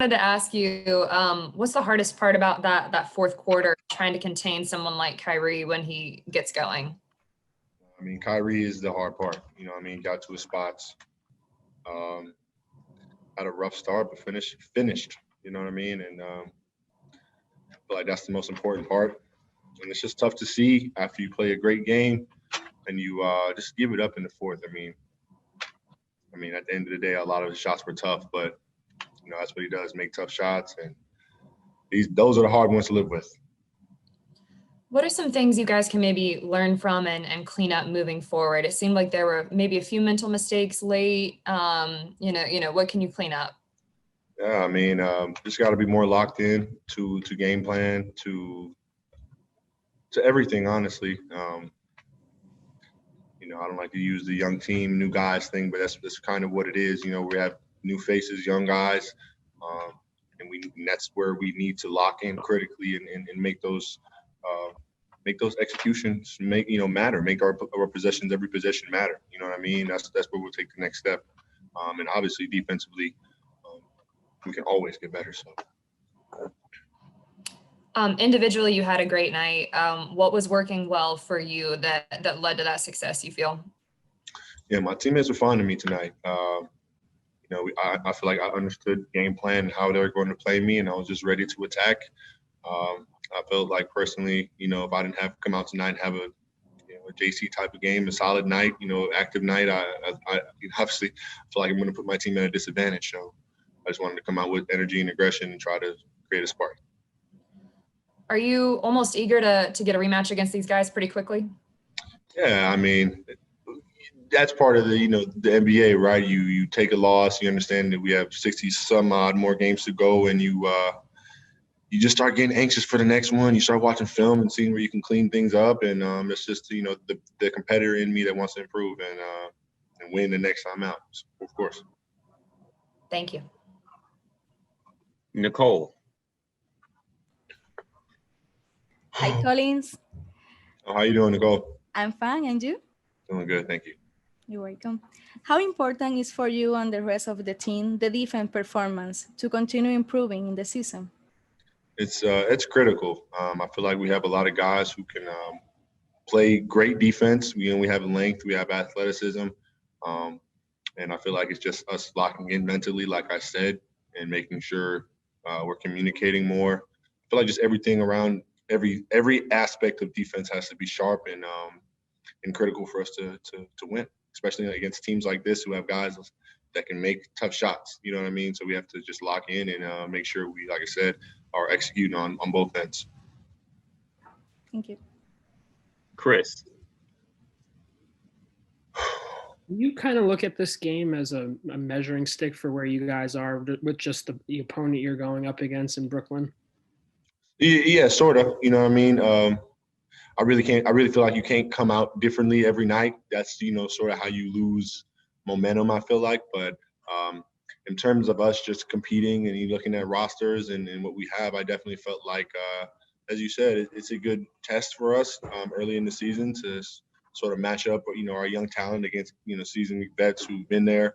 wanted to ask you, what's the hardest part about that fourth quarter, trying to contain someone like Kyrie when he gets going? I mean, Kyrie is the hard part. Got to his spots. Had a rough start, but finished. You know what I mean? And I feel like that's the most important part. And it's just tough to see after you play a great game and you just give it up in the fourth. I mean, at the end of the day, a lot of the shots were tough, but that's what he does, make tough shots, and those are the hard ones to live with. What are some things you guys can maybe learn from and clean up moving forward? It seemed like there were maybe a few mental mistakes late. What can you clean up? Yeah, just got to be more locked in to game plan, to everything, honestly. I don't like to use the young team, new guys thing, but that's kind of what it is. We have new faces, young guys, and that's where we need to lock in critically and make those executions matter, make our possessions, every possession matter. You know what I mean? That's where we'll take the next step. And obviously defensively, we can always get better. So. Individually, you had a great night. What was working well for you that led to that success, you feel? Yeah, my teammates were fine to me tonight. I feel like I understood game plan and how they were going to play me, and I was just ready to attack. I felt like personally, if I didn't come out tonight and have a JC type of game, a solid night, active night, I obviously feel like I'm going to put my team at a disadvantage. So I just wanted to come out with energy and aggression and try to create a spark. Are you almost eager to get a rematch against these guys pretty quickly? Yeah, that's part of the NBA, right? You take a loss, you understand that we have 60 some odd more games to go, and you just start getting anxious for the next one. You start watching film and seeing where you can clean things up, and it's just the competitor in me that wants to improve and win the next time out, of course. Thank you. Nicole. Hi, Collins. Oh, how you doing, Nicole? I'm fine, and you? Doing good, thank you. You're welcome. How important is for you and the rest of the team the defense performance to continue improving in the season? It's critical. I feel like we have a lot of guys who can play great defense. We have length, we have athleticism, and I feel like it's just us locking in mentally, like I said, and making sure we're communicating more. I feel like just everything around every aspect of defense has to be sharp and critical for us to win, especially against teams like this who have guys that can make tough shots. You know what I mean? So we have to just lock in and make sure we, like I said, are executing on both ends. Thank you. Chris. You kind of look at this game as a measuring stick for where you guys are with just the opponent you're going up against in Brooklyn? Yeah, sort of. You know what I mean? I really feel like you can't come out differently every night. That's, sort of how you lose momentum, I feel like. But in terms of us just competing and looking at rosters and what we have, I definitely felt like, as you said, it's a good test for us early in the season to sort of match up, our young talent against, seasoned vets who've been there.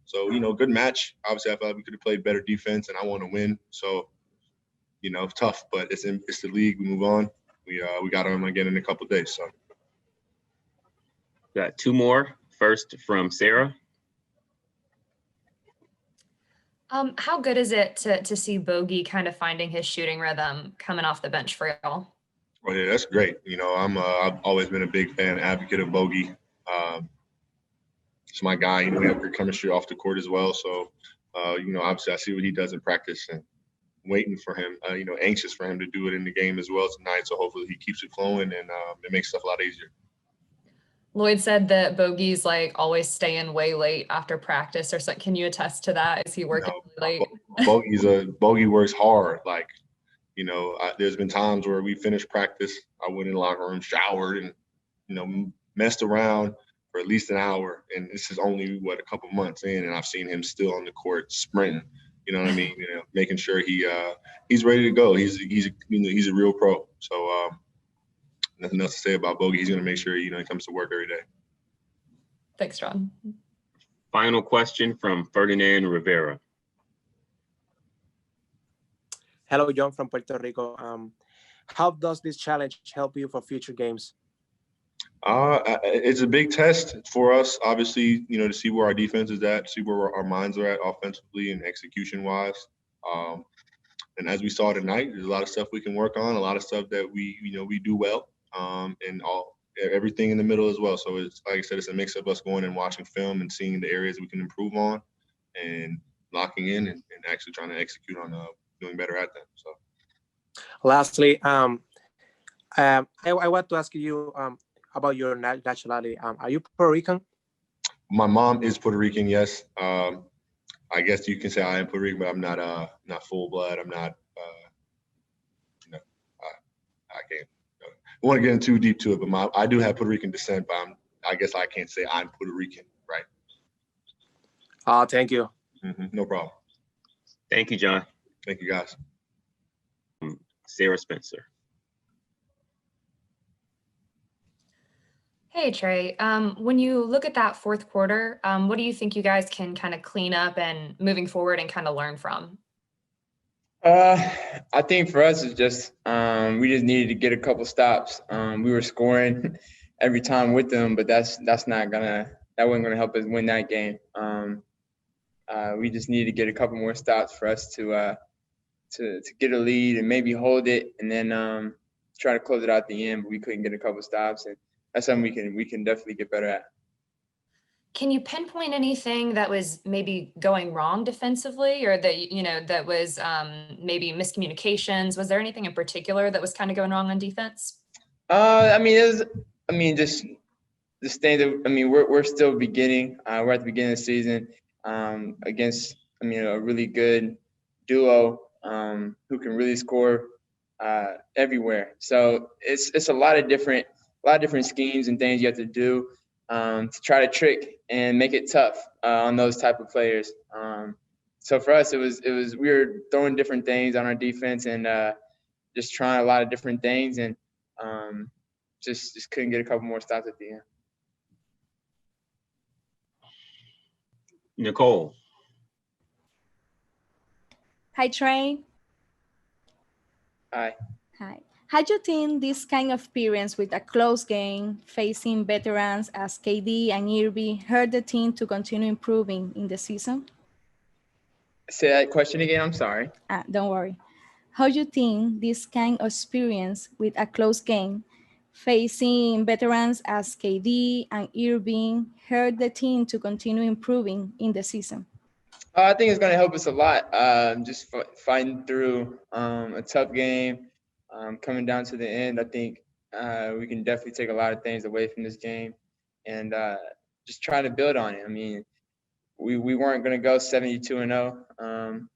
So, good match. Obviously, I felt like we could have played better defense, and I want to win. So, tough, but it's the league. We move on. We got them again in a couple of days. So, got two more. First from Sarah. How good is it to see Bogey kind of finding his shooting rhythm coming off the bench for y'all? Oh yeah, that's great. I've always been a big fan, advocate of Bogey. It's my guy. We have good chemistry off the court as well. So, obviously I see what he does in practice and waiting for him, anxious for him to do it in the game as well tonight. So hopefully he keeps it flowing and it makes stuff a lot easier. Lloyd said that Bogey's always staying way late after practice or something. Can you attest to that? Is he working really late? Bogey works hard. There's been times where we finished practice, I went in the locker room, showered, and messed around for at least an hour. And this is only a couple months in, and I've seen him still on the court sprinting. You know what I mean? Making sure he's ready to go. He's a real pro. So nothing else to say about Bogey. He's going to make sure he comes to work every day. Thanks, John. Final question from Ferdinand Rivera. Hello, John from Puerto Rico. How does this challenge help you for future games? It's a big test for us, obviously, to see where our defense is at, see where our minds are at offensively and execution-wise. And as we saw tonight, there's a lot of stuff we can work on, a lot of stuff that we do well, and everything in the middle as well. So it's, like I said, it's a mix of us going and watching film and seeing the areas we can improve on and locking in and actually trying to execute on doing better at that. So lastly, I want to ask you about your nationality. Are you Puerto Rican? my mom is Puerto Rican, yes. I guess you can say I am Puerto Rican, but I'm not full blood. I'm not, I can't. I want to get in too deep to it, but I do have Puerto Rican descent, but I guess I can't say I'm Puerto Rican, right? Thank you. No problem. Thank you, John. Thank you, guys. Sarah Spencer. Hey, Trae. When you look at that fourth quarter, what do you think you guys can kind of clean up and moving forward and kind of learn from? I think for us, it's just we just needed to get a couple stops. We were scoring every time with them, but that wasn't gonna help us win that game. We just needed to get a couple more stops for us to get a lead and maybe hold it, and then try to close it out at the end. But we couldn't get a couple stops, and that's something we can definitely get better at. Can you pinpoint anything that was maybe going wrong defensively, or that that was maybe miscommunications? Was there anything in particular that was kind of going wrong on defense? Just this thing that we're still beginning. We're at the beginning of the season against a really good duo who can really score everywhere. So it's a lot of different schemes and things you have to do to try to trick and make it tough on those type of players. So for us, it was we were throwing different things on our defense and just trying a lot of different things, and just couldn't get a couple more stops at the end. Nicole. Hi, Trae. Hi. Hi. How do you think this kind of experience with a close game, facing veterans as KD and Irving, hurt the team to continue improving in the season? Say that question again. I'm sorry. Don't worry. How do you think this kind of experience with a close game, facing veterans as KD and Irving, hurt the team to continue improving in the season? I think it's going to help us a lot. Just fighting through a tough game, coming down to the end. I think we can definitely take a lot of things away from this game, and just try to build on it. I mean, we weren't going to go 72-0,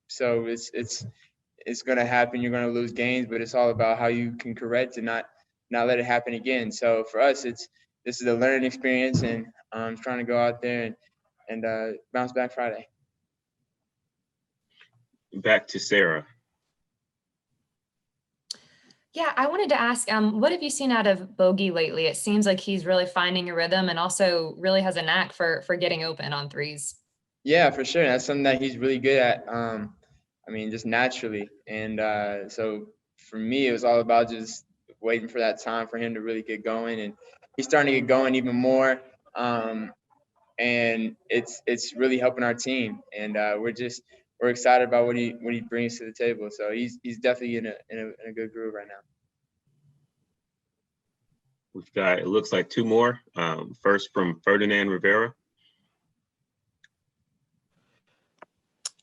so it's going to happen. You're going to lose games, but it's all about how you can correct and not let it happen again. So for us, this is a learning experience, and trying to go out there and bounce back Friday. Back to Sarah. Yeah, I wanted to ask, what have you seen out of Bogey lately? It seems like he's really finding a rhythm and also really has a knack for getting open on threes. Yeah, for sure. That's something that he's really good at. Just naturally. And so for me, it was all about just waiting for that time for him to really get going. And he's starting to get going even more. And it's really helping our team. And we're excited about what he brings to the table. So he's definitely in a good groove right now. We've got, it looks like two more. First from Ferdinand Rivera.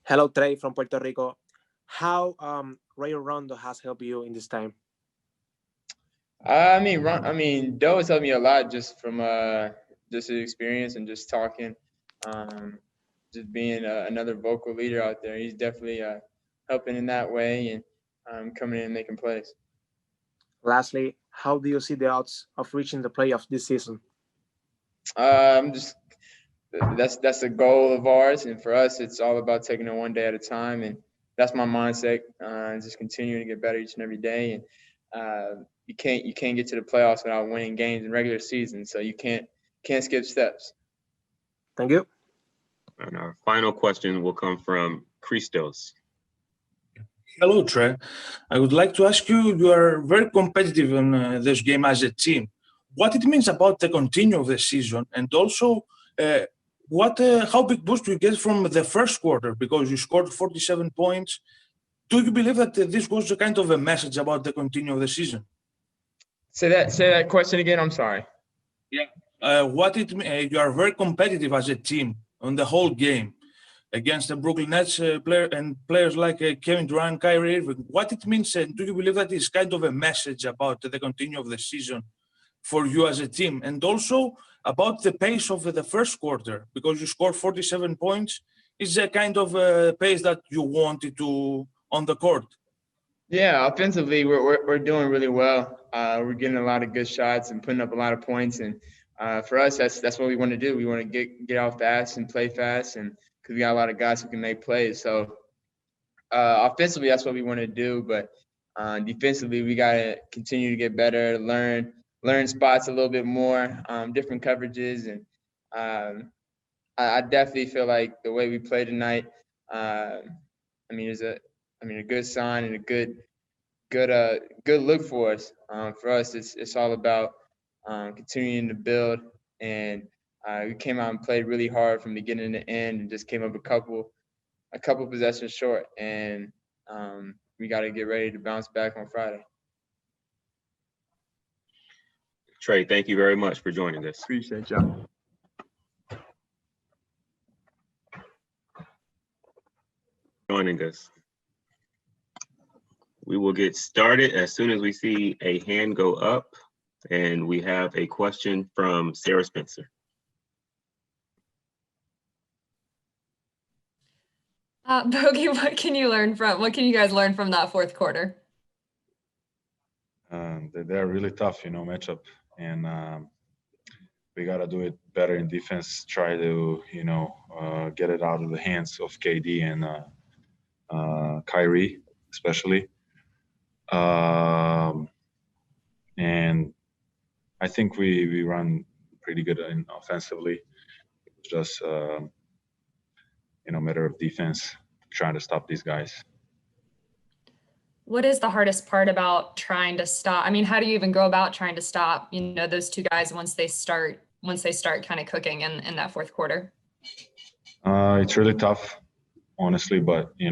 Hello, Trae from Puerto Rico. How Rayon Rondo has helped you in this time? Doe has helped me a lot just from just his experience and just talking, just being another vocal leader out there. He's definitely helping in that way and coming in and making plays. Lastly, how do you see the odds of reaching the playoffs this season? That's a goal of ours, and for us, it's all about taking it one day at a time, and that's my mindset. Just continuing to get better each and every day, and you can't get to the playoffs without winning games in regular season, so you can't skip steps. Thank you. And our final question will come from Christos. Hello, Trae. I would like to ask you, you are very competitive in this game as a team. What it means about the continue of the season, and also uh, how big boost do you get from the first quarter? Because you scored 47 points. Do you believe that this was a kind of a message about the continue of the season? Say that question again. I'm sorry. You are very competitive as a team on the whole game against the Brooklyn Nets players like Kevin Durant, Kyrie Irving. What it means, and do you believe that is kind of a message about the continue of the season for you as a team, and also about the pace of the first quarter, because you scored 47 points, is a kind of pace that you wanted to on the court? Yeah, offensively, we're doing really well. We're getting a lot of good shots and putting up a lot of points. And for us, that's what we want to do. We want to get out fast and play fast, and because we got a lot of guys who can make plays. So offensively, that's what we want to do. But defensively, we got to continue to get better, learn spots a little bit more, different coverages, and I definitely feel like the way we play tonight, is a good sign and a good look for us. For us, it's all about continuing to build, and we came out and played really hard from beginning to end, and just came up a couple possessions short, and we got to get ready to bounce back on Friday. Trae, thank you very much for joining us. Appreciate y'all. Joining us. We will get started as soon as we see a hand go up, and we have a question from Sarah Spencer. Bogey, what can you guys learn from that fourth quarter? They're really tough, matchup, and we got to do it better in defense. Try to, get it out of the hands of KD and Kyrie, especially. And I think we run pretty good offensively. It's just matter of defense, trying to stop these guys. What is the hardest part about trying to stop? I mean, how do you even go about trying to stop, those two guys once they start kind of cooking in that fourth quarter? It's really tough, honestly, but we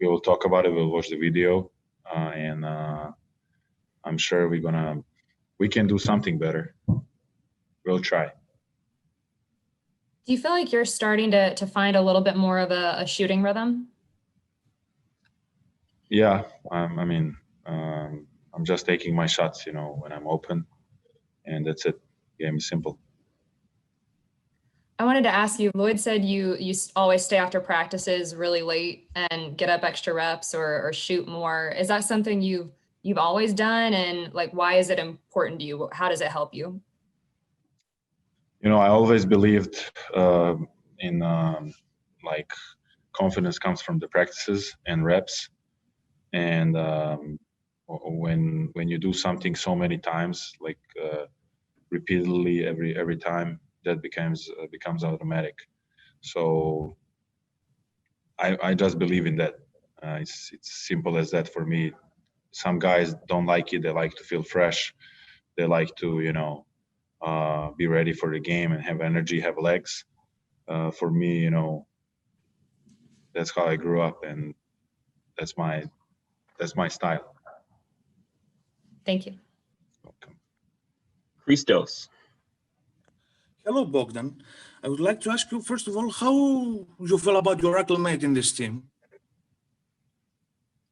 will talk about it. We'll watch the video, and I'm sure we can do something better. We'll try. Do you feel like you're starting to find a little bit more of a shooting rhythm? Yeah, I'm just taking my shots, when I'm open, and that's it. Game is simple. I wanted to ask you, Lloyd said you always stay after practices really late and get up extra reps or shoot more. Is that something you've always done? And why is it important to you? How does it help you? I always believed in confidence comes from the practices and reps. And when you do something so many times, repeatedly every time, that becomes automatic. So I just believe in that. It's simple as that for me. Some guys don't like it. They like to feel fresh. They like to be ready for the game and have energy, have legs. For me, that's how I grew up, and that's my style. Thank you. Welcome. Christos. Hello, Bogdan. I would like to ask you, first of all, how you feel about your acclimate in this team?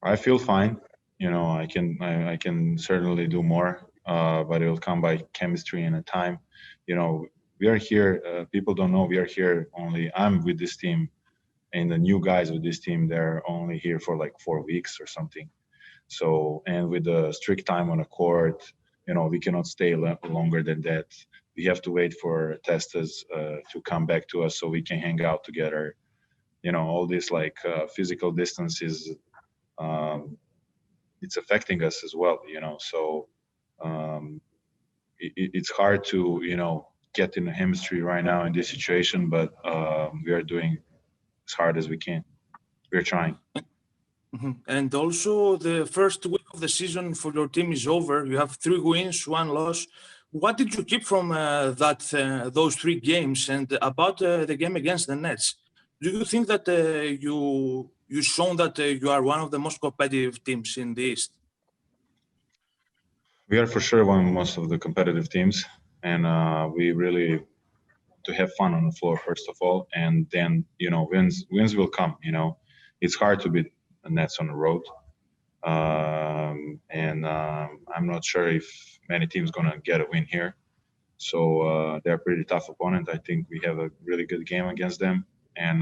I feel fine. I can certainly do more, but it will come by chemistry and a time. We are here. People don't know we are here only. I'm with this team, and the new guys with this team, they're only here for 4 weeks or something. So, and with the strict time on the court, we cannot stay longer than that. We have to wait for testers to come back to us so we can hang out together. All this physical distance is it's affecting us as well. So it's hard to get in the chemistry right now in this situation, but we are doing as hard as we can. We're trying. And also, the first week of the season for your team is over. You have 3 wins, 1 loss. What did you keep from those 3 games? And about the game against the Nets, do you think that you shown that you are one of the most competitive teams in the East? We are for sure one of most of the competitive teams, and we really to have fun on the floor first of all, and then wins will come. It's hard to beat the Nets on the road, and I'm not sure if many teams gonna get a win here. So they're a pretty tough opponent. I think we have a really good game against them, and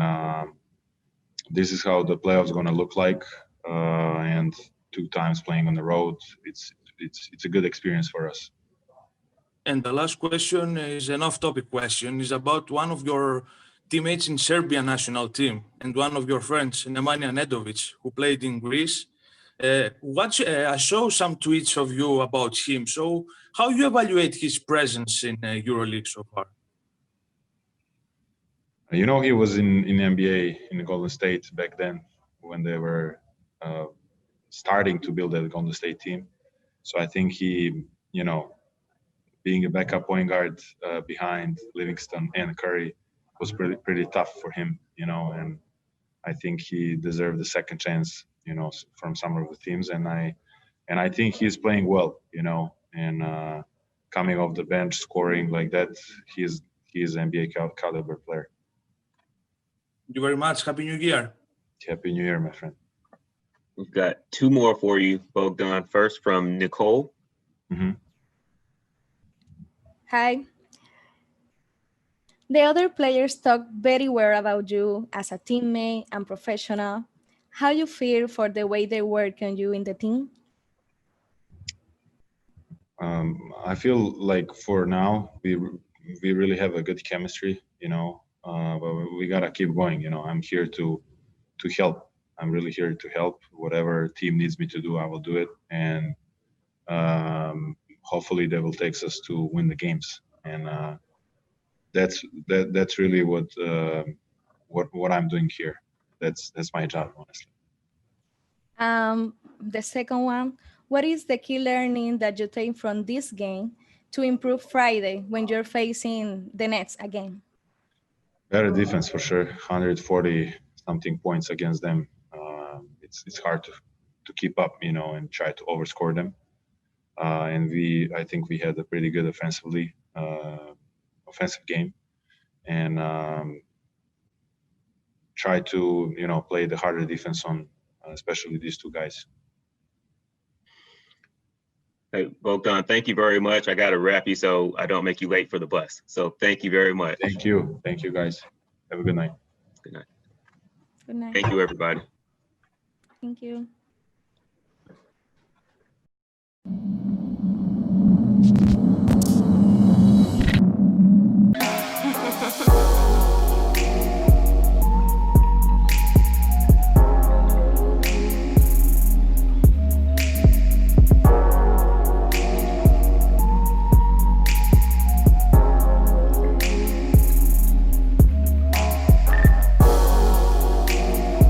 this is how the playoffs gonna look like. And 2 times playing on the road, it's a good experience for us. And the last question is an off-topic question. Is about one of your teammates in Serbia national team and one of your friends, Nemanja Nedovic, who played in Greece. I saw some tweets of you about him. So how you evaluate his presence in EuroLeague so far? He was in NBA in Golden State back then when they were starting to build that Golden State team. So I think he, being a backup point guard behind Livingston and Curry was pretty tough for him, and I think he deserved the second chance, from some of the teams, and I think he's playing well, and coming off the bench, scoring like that, he's an NBA caliber player. Thank you very much. Happy New Year. Happy New Year, my friend. We've got 2 more for you, Bogdan. First from Nicole. Mm-hmm. Hi. The other players talk very well about you as a teammate and professional. How you feel for the way they work on you in the team? I feel like for now we really have a good chemistry, but we gotta keep going. I'm here to help. I'm really here to help. Whatever team needs me to do, I will do it, and hopefully that will take us to win the games. And that's really what I'm doing here. That's my job, honestly. The second one, what is the key learning that you take from this game to improve Friday when you're facing the Nets again? Better defense for sure. 140 something points against them. It's hard to keep up, and try to overscore them. And I think we had a pretty good offensive game, and try to play the harder defense on especially these 2 guys. Hey, Bogdan, thank you very much. I got to wrap you so I don't make you late for the bus. So thank you very much. Thank you, guys. Have a good night. Good night. Good night. Thank you, everybody. Thank you.